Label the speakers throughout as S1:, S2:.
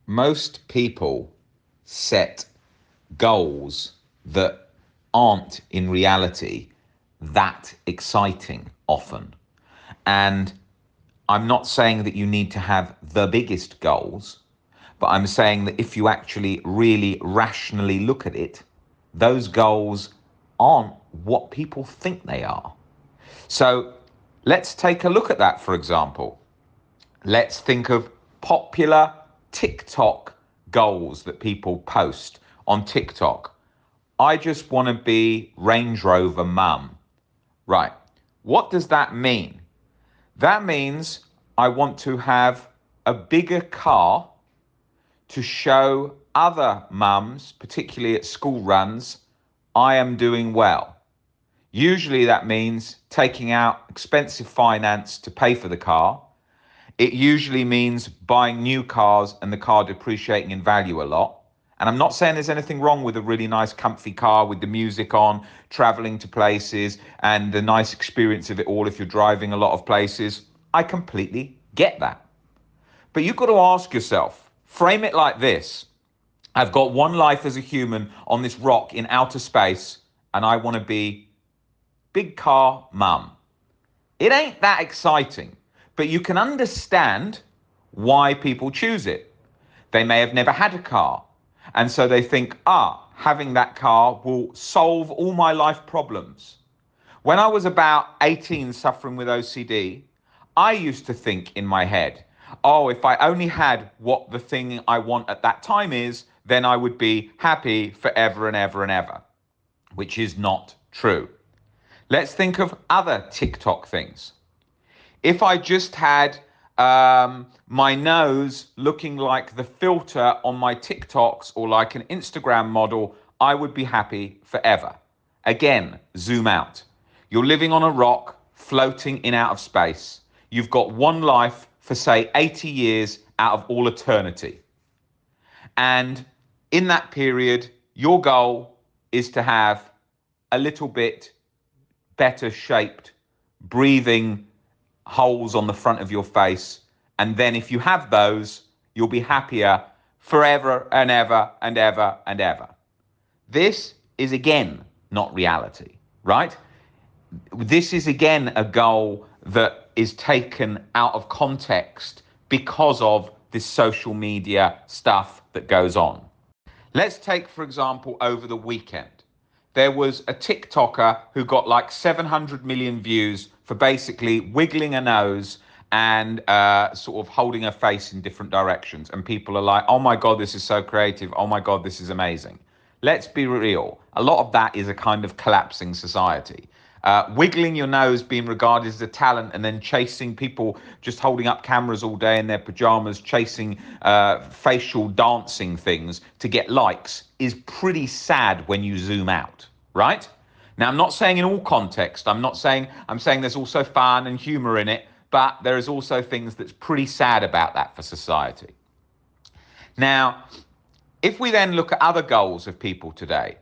S1: Most people set goals that aren't in reality that exciting often. And I'm not saying that you need to have the biggest goals, but I'm saying that if you actually really rationally look at it, those goals aren't what people think they are. So let's take a look at that, for example. Let's think of popular TikTok goals that people post on TikTok. I just want to be Range Rover mum. Right. What does that mean? That means I want to have a bigger car to show other mums, particularly at school runs, I am doing well. Usually that means taking out expensive finance to pay for the car. It usually means buying new cars and the car depreciating in value a lot. And I'm not saying there's anything wrong with a really nice, comfy car with the music on, traveling to places, and the nice experience of it all if you're driving a lot of places. I completely get that. But you've got to ask yourself, frame it like this. I've got one life as a human on this rock in outer space, and I want to be big car mum. It ain't that exciting, but you can understand why people choose it. They may have never had a car, and so they think, having that car will solve all my life problems. When I was about 18 suffering with OCD, I used to think in my head, if I only had what the thing I want at that time is, then I would be happy forever and ever and ever, which is not true. Let's think of other TikTok things. If I just had my nose looking like the filter on my TikToks or like an Instagram model, I would be happy forever. Again, zoom out. You're living on a rock, floating in out of space. You've got one life for, say, 80 years out of all eternity. And in that period, your goal is to have a little bit better shaped, breathing holes on the front of your face. And then if you have those, you'll be happier forever and ever and ever and ever. This is again not reality, right? This is again a goal that is taken out of context because of this social media stuff that goes on. Let's take, for example, over the weekend. There was a TikToker who got like 700 million views for basically wiggling a nose and sort of holding her face in different directions. And people are like, oh my God, this is so creative. Oh my God, this is amazing. Let's be real. A lot of that is a kind of collapsing society. Wiggling your nose being regarded as a talent and then chasing people just holding up cameras all day in their pajamas, chasing facial dancing things to get likes is pretty sad when you zoom out, right? Now, I'm not saying in all context, I'm saying there's also fun and humor in it, but there is also things that's pretty sad about that for society. Now, if we then look at other goals of people today,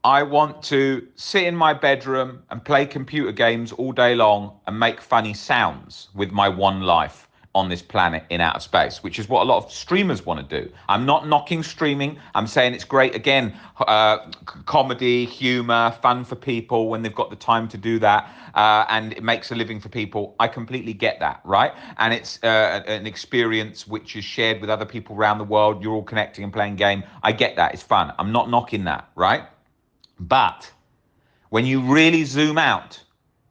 S1: I want to sit in my bedroom and play computer games all day long and make funny sounds with my one life on this planet in outer space, which is what a lot of streamers want to do. I'm not knocking streaming. I'm saying it's great, again, comedy, humor, fun for people when they've got the time to do that, and it makes a living for people. I completely get that, right? And it's an experience which is shared with other people around the world. You're all connecting and playing game. I get that. It's fun. I'm not knocking that, right? But when you really zoom out,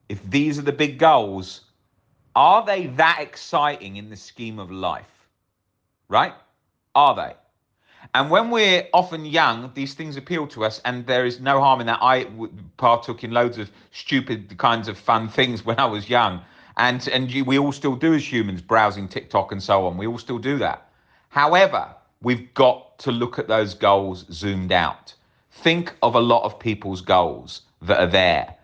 S1: if these are the big goals, are they that exciting in the scheme of life? Right? Are they? And when we're often young, these things appeal to us, and there is no harm in that. I partook in loads of stupid kinds of fun things when I was young. And we all still do as humans, browsing TikTok and so on. We all still do that. However, we've got to look at those goals zoomed out. Think of a lot of people's goals that are there.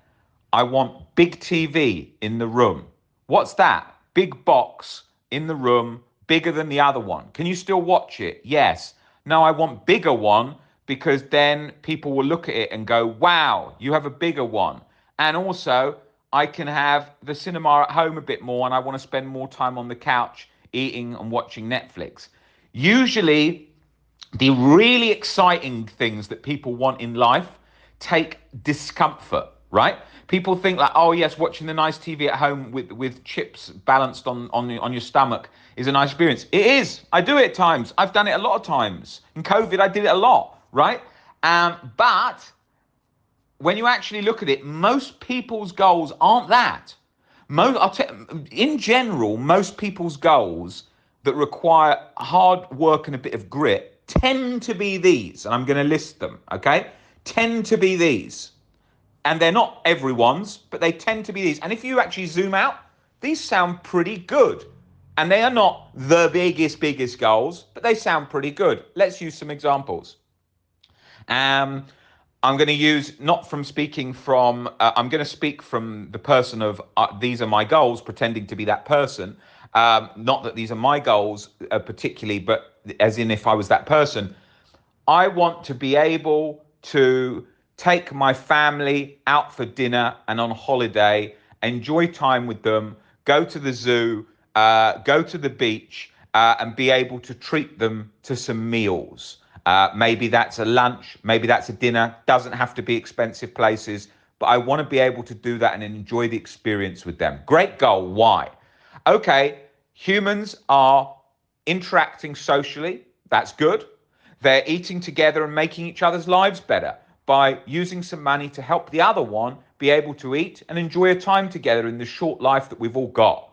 S1: I want big TV in the room. What's that? Big box in the room, bigger than the other one. Can you still watch it? Yes. No, I want bigger one because then people will look at it and go, wow, you have a bigger one. And also, I can have the cinema at home a bit more and I want to spend more time on the couch eating and watching Netflix. Usually, The really exciting things that people want in life take discomfort, right? People think like, oh yes, watching the nice TV at home with chips balanced on your stomach is a nice experience. It is. I do it at times. I've done it a lot of times. In COVID, I did it a lot, right? But when you actually look at it, most people's goals aren't that. In general, most people's goals that require hard work and a bit of grit tend to be these, and I'm going to list them, okay? Tend to be these. And they're not everyone's, but they tend to be these. And if you actually zoom out, these sound pretty good. And they are not the biggest goals, but they sound pretty good. Let's use some examples. I'm going to use, not from speaking from, I'm going to speak from the person of these are my goals, pretending to be that person. Not that these are my goals particularly, but as in if I was that person. I want to be able to take my family out for dinner and on holiday, enjoy time with them, go to the zoo, go to the beach, and be able to treat them to some meals. Maybe that's a lunch, maybe that's a dinner, doesn't have to be expensive places, but I want to be able to do that and enjoy the experience with them. Great goal. Why? Okay, humans are interacting socially. That's good. They're eating together and making each other's lives better by using some money to help the other one be able to eat and enjoy a time together in the short life that we've all got.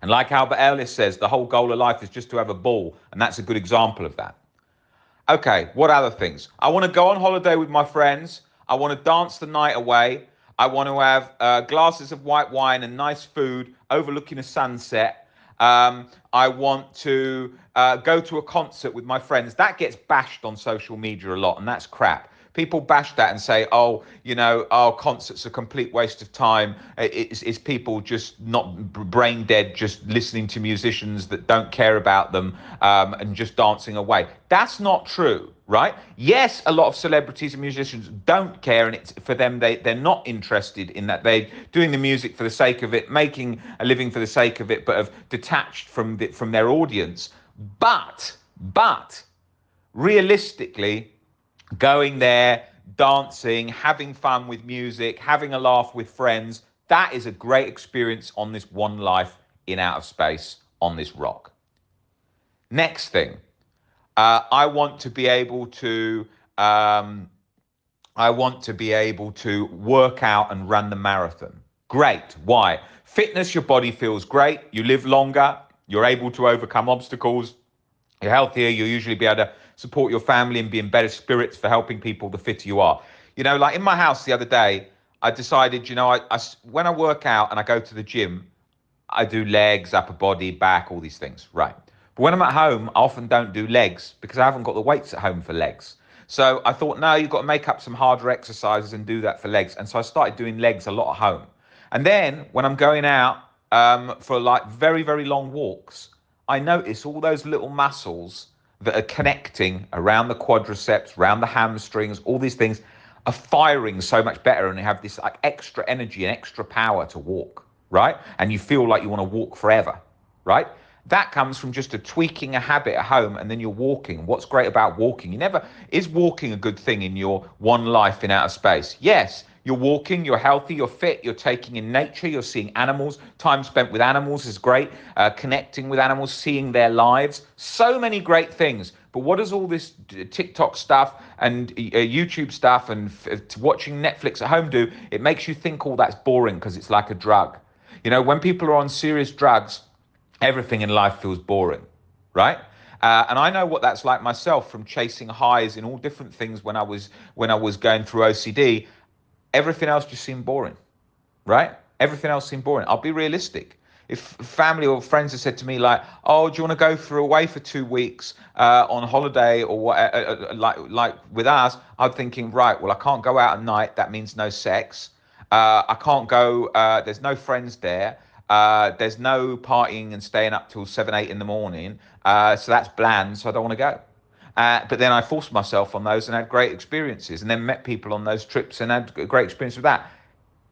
S1: And like Albert Ellis says, the whole goal of life is just to have a ball, and that's a good example of that. Okay, what other things? I want to go on holiday with my friends. I want to dance the night away. I want to have glasses of white wine and nice food overlooking a sunset. I want to go to a concert with my friends. That gets bashed on social media a lot, and that's crap. People bash that and say, oh, concerts are a complete waste of time. It's people just not brain dead, just listening to musicians that don't care about them and just dancing away. That's not true, right? Yes, a lot of celebrities and musicians don't care, and it's for them, they're not interested in that. They're doing the music for the sake of it, making a living for the sake of it, but have detached from their audience. But realistically, going there, dancing, having fun with music, having a laugh with friends, that is a great experience on this one life in outer space on this rock. Next thing, I want to be able to work out and run the marathon. Great. Why? Fitness, your body feels great. You live longer. You're able to overcome obstacles. You're healthier. You'll usually be able to support your family and be in better spirits for helping people the fitter you are. Like in my house the other day, I decided, when I work out and I go to the gym, I do legs, upper body, back, all these things, right? But when I'm at home, I often don't do legs because I haven't got the weights at home for legs. So I thought, no, you've got to make up some harder exercises and do that for legs. And so I started doing legs a lot at home. And then when I'm going out for like very, very long walks, I notice all those little muscles that are connecting around the quadriceps, around the hamstrings, all these things are firing so much better, and you have this like extra energy and extra power to walk, right? And you feel like you want to walk forever, right? That comes from just tweaking a habit at home, and then you're walking. What's great about walking? Is walking a good thing in your one life in outer space? Yes. You're walking, you're healthy, you're fit, you're taking in nature, you're seeing animals. Time spent with animals is great. Connecting with animals, seeing their lives. So many great things. But what does all this TikTok stuff and YouTube stuff and watching Netflix at home do? It makes you think all that's boring because it's like a drug. When people are on serious drugs, everything in life feels boring, right? And I know what that's like myself from chasing highs in all different things when I was going through OCD. Everything else just seemed boring, right? Everything else seemed boring. I'll be realistic. If family or friends have said to me like, "Oh, do you want to go away for 2 weeks on holiday or what?" Like with us, I'm thinking, right? Well, I can't go out at night. That means no sex. I can't go. There's no friends there. There's no partying and staying up till 7, 8 in the morning. So that's bland. So I don't want to go. But then I forced myself on those and had great experiences, and then met people on those trips and had a great experience with that.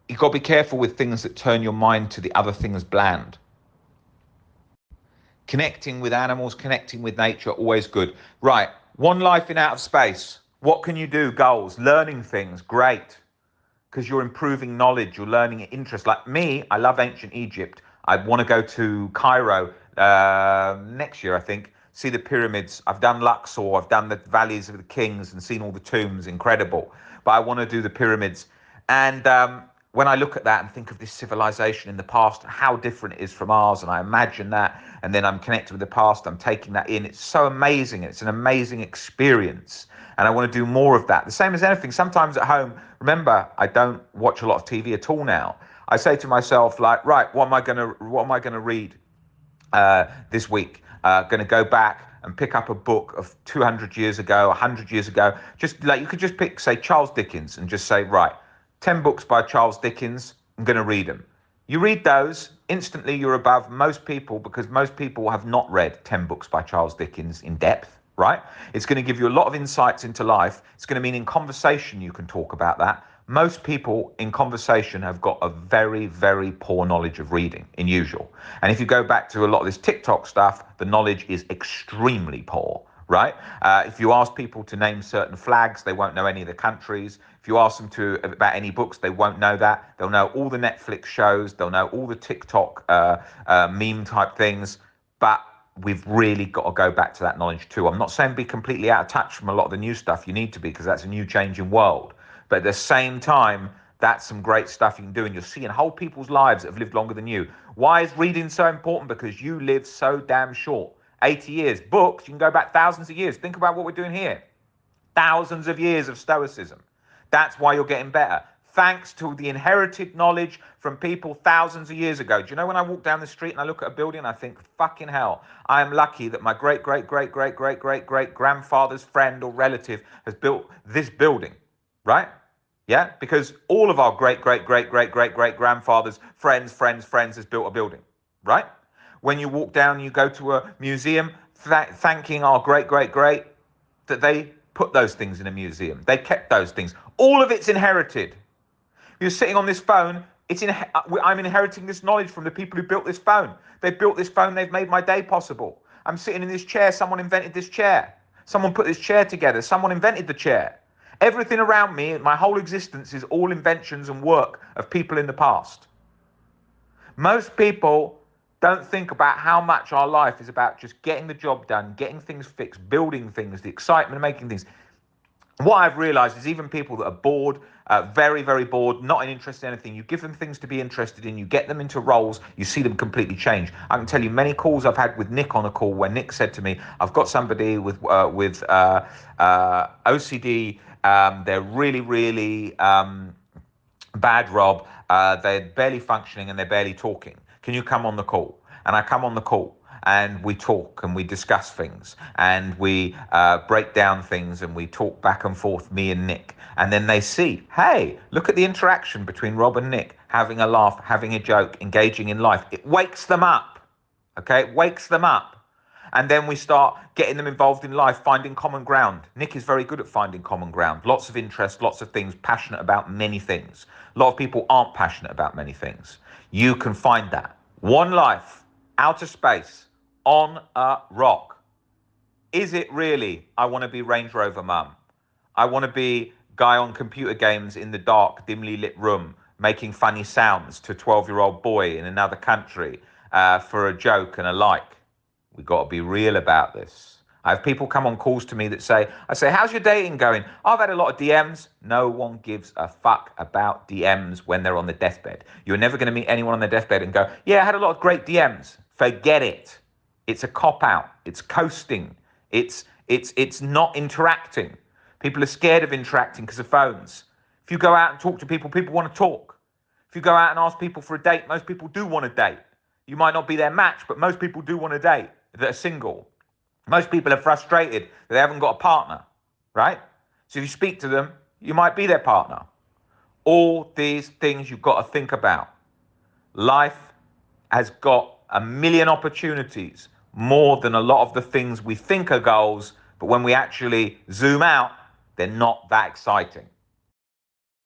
S1: You've got to be careful with things that turn your mind to the other things bland. Connecting with animals, connecting with nature, always good. Right, One life in outer space. What can you do? Goals, learning things, great. Because you're improving knowledge, you're learning interest. Like me, I love ancient Egypt. I want to go to Cairo next year, I think, see the pyramids. I've done Luxor, I've done the valleys of the kings and seen all the tombs, incredible. But I want to do the pyramids. And when I look at that and think of this civilization in the past, how different it is from ours, and I imagine that, and then I'm connected with the past, I'm taking that in. It's so amazing. It's an amazing experience. And I want to do more of that. The same as anything. Sometimes at home, remember, I don't watch a lot of TV at all now. I say to myself, like, right, what am I gonna read this week? Going to go back and pick up a book of 200 years ago, 100 years ago. Just like you could just pick, say, Charles Dickens, and just say, right, 10 books by Charles Dickens. I'm going to read them. You read those, instantly you're above most people, because most people have not read 10 books by Charles Dickens in depth. Right? It's going to give you a lot of insights into life. It's going to mean in conversation you can talk about that. Most people in conversation have got a very, very poor knowledge of reading, in usual. And if you go back to a lot of this TikTok stuff, the knowledge is extremely poor, right? If you ask people to name certain flags, they won't know any of the countries. If you ask them about any books, they won't know that. They'll know all the Netflix shows. They'll know all the TikTok meme type things. But we've really got to go back to that knowledge too. I'm not saying be completely out of touch from a lot of the new stuff. You need to be, because that's a new changing world. But at the same time, that's some great stuff you can do. And you're seeing whole people's lives that have lived longer than you. Why is reading so important? Because you live so damn short. 80 years. Books, you can go back thousands of years. Think about what we're doing here. Thousands of years of stoicism. That's why you're getting better. Thanks to the inherited knowledge from people thousands of years ago. Do you know, when I walk down the street and I look at a building and I think, fucking hell, I am lucky that my great, great, great, great, great, great, great grandfather's friend or relative has built this building, right? Yeah, because all of our great, great, great, great, great, great grandfathers, friends has built a building, right? When you walk down, you go to a museum, thanking our great, great, great, that they put those things in a museum. They kept those things. All of it's inherited. You're sitting on this phone. I'm inheriting this knowledge from the people who built this phone. They built this phone. They've made my day possible. I'm sitting in this chair. Someone invented this chair. Someone put this chair together. Someone invented the chair. Everything around me, my whole existence, is all inventions and work of people in the past. Most people don't think about how much our life is about just getting the job done, getting things fixed, building things, the excitement of making things. What I've realized is even people that are bored, very, very bored, not interested in anything, you give them things to be interested in, you get them into roles, you see them completely change. I can tell you many calls I've had with Nick on a call where Nick said to me, I've got somebody with OCD, they're really, really bad, Rob, they're barely functioning and they're barely talking. Can you come on the call? And I come on the call. And we talk and we discuss things and we break down things and we talk back and forth, me and Nick. And then they see, hey, look at the interaction between Rob and Nick, having a laugh, having a joke, engaging in life. It wakes them up, okay? It wakes them up. And then we start getting them involved in life, finding common ground. Nick is very good at finding common ground. Lots of interest, lots of things, passionate about many things. A lot of people aren't passionate about many things. You can find that. One life, outer space, on a rock. Is it really, I want to be Range Rover mum? I want to be guy on computer games in the dark, dimly lit room, making funny sounds to a 12-year-old boy in another country for a joke and a like. We've got to be real about this. I have people come on calls to me that say, how's your dating going? I've had a lot of DMs. No one gives a fuck about DMs when they're on the deathbed. You're never going to meet anyone on their deathbed and go, yeah, I had a lot of great DMs. Forget it. It's a cop-out. It's coasting. It's not interacting. People are scared of interacting because of phones. If you go out and talk to people, people want to talk. If you go out and ask people for a date, most people do want a date. You might not be their match, but most people do want a date that are single. Most people are frustrated that they haven't got a partner, right? So if you speak to them, you might be their partner. All these things you've got to think about. Life has got a million opportunities, more than a lot of the things we think are goals, but when we actually zoom out, they're not that exciting.